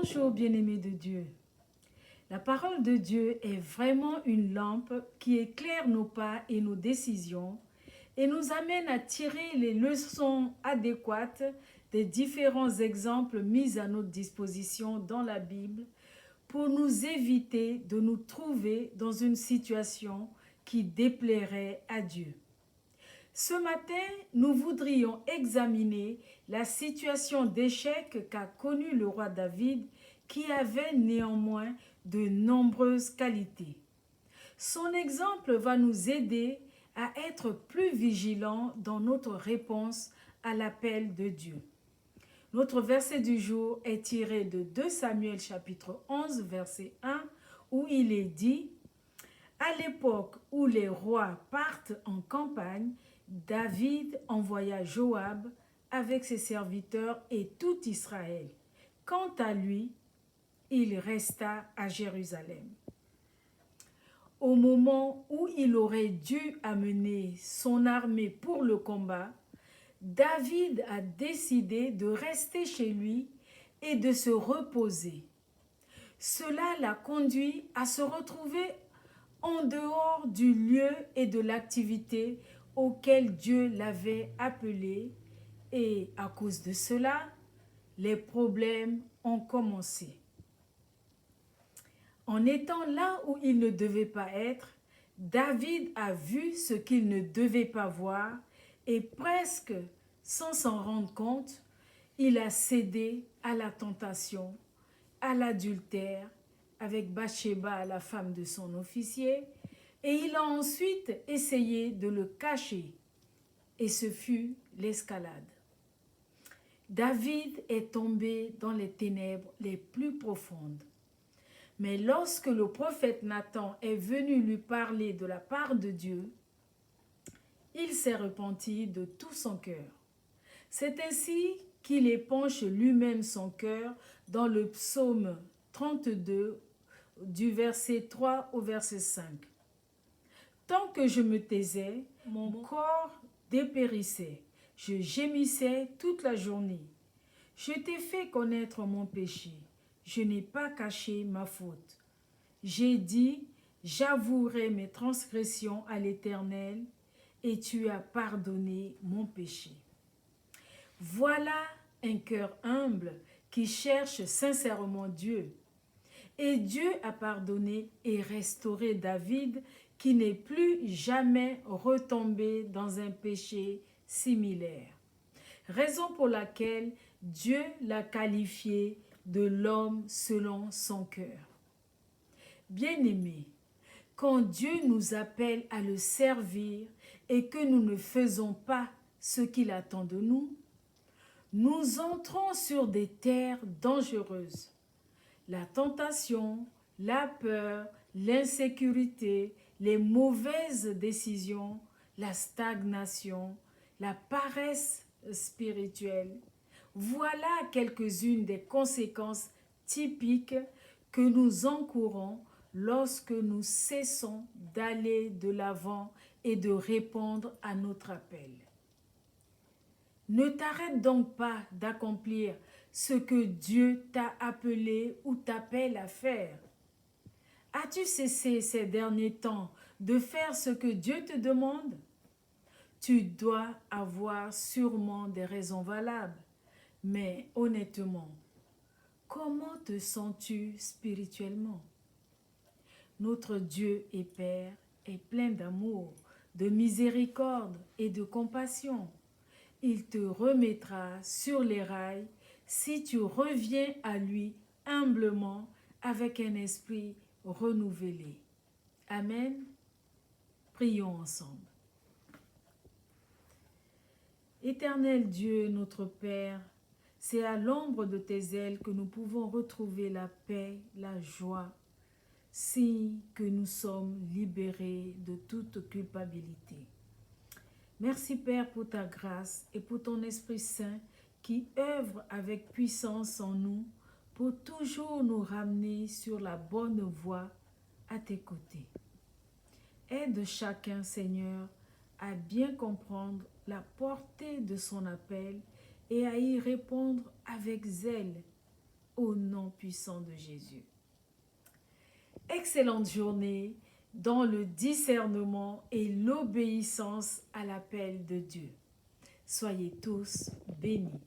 Bonjour bien-aimés de Dieu. La parole de Dieu est vraiment une lampe qui éclaire nos pas et nos décisions et nous amène à tirer les leçons adéquates des différents exemples mis à notre disposition dans la Bible pour nous éviter de nous trouver dans une situation qui déplairait à Dieu. Ce matin, nous voudrions examiner la situation d'échec qu'a connue le roi David, qui avait néanmoins de nombreuses qualités. Son exemple va nous aider à être plus vigilants dans notre réponse à l'appel de Dieu. Notre verset du jour est tiré de 2 Samuel chapitre 11 verset 1 où il est dit « À l'époque où les rois partent en campagne, David envoya Joab avec ses serviteurs et tout Israël. Quant à lui, il resta à Jérusalem. » Au moment où il aurait dû amener son armée pour le combat, David a décidé de rester chez lui et de se reposer. Cela l'a conduit à se retrouver en dehors du lieu et de l'activité auquel Dieu l'avait appelé, et à cause de cela, les problèmes ont commencé. En étant là où il ne devait pas être, David a vu ce qu'il ne devait pas voir et presque sans s'en rendre compte, il a cédé à la tentation, à l'adultère avec Bathsheba, la femme de son officier, et il a ensuite essayé de le cacher, et ce fut l'escalade. David est tombé dans les ténèbres les plus profondes. Mais lorsque le prophète Nathan est venu lui parler de la part de Dieu, il s'est repenti de tout son cœur. C'est ainsi qu'il épanche lui-même son cœur dans le psaume 32, du verset 3 au verset 5. Tant que je me taisais, mon corps dépérissait. Je gémissais toute la journée. Je t'ai fait connaître mon péché. Je n'ai pas caché ma faute. J'ai dit, j'avouerai mes transgressions à l'Éternel, et tu as pardonné mon péché. Voilà un cœur humble qui cherche sincèrement Dieu. Et Dieu a pardonné et restauré David, qui n'est plus jamais retombé dans un péché similaire. Raison pour laquelle Dieu l'a qualifié de l'homme selon son cœur. Bien-aimés, quand Dieu nous appelle à le servir et que nous ne faisons pas ce qu'il attend de nous, nous entrons sur des terres dangereuses. La tentation, la peur, l'insécurité, les mauvaises décisions, la stagnation, la paresse spirituelle. Voilà quelques-unes des conséquences typiques que nous encourons lorsque nous cessons d'aller de l'avant et de répondre à notre appel. Ne t'arrête donc pas d'accomplir ce que Dieu t'a appelé ou t'appelle à faire. As-tu cessé ces derniers temps de faire ce que Dieu te demande? Tu dois avoir sûrement des raisons valables, mais honnêtement, comment te sens-tu spirituellement? Notre Dieu et Père est plein d'amour, de miséricorde et de compassion. Il te remettra sur les rails si tu reviens à lui humblement avec un esprit renouvelé. Amen. Prions ensemble. Éternel Dieu, notre Père, c'est à l'ombre de tes ailes que nous pouvons retrouver la paix, la joie, signe que nous sommes libérés de toute culpabilité. Merci Père pour ta grâce et pour ton Esprit Saint qui œuvre avec puissance en nous pour toujours nous ramener sur la bonne voie à tes côtés. Aide chacun, Seigneur, à bien comprendre la portée de son appel et à y répondre avec zèle, au nom puissant de Jésus. Excellente journée dans le discernement et l'obéissance à l'appel de Dieu. Soyez tous bénis.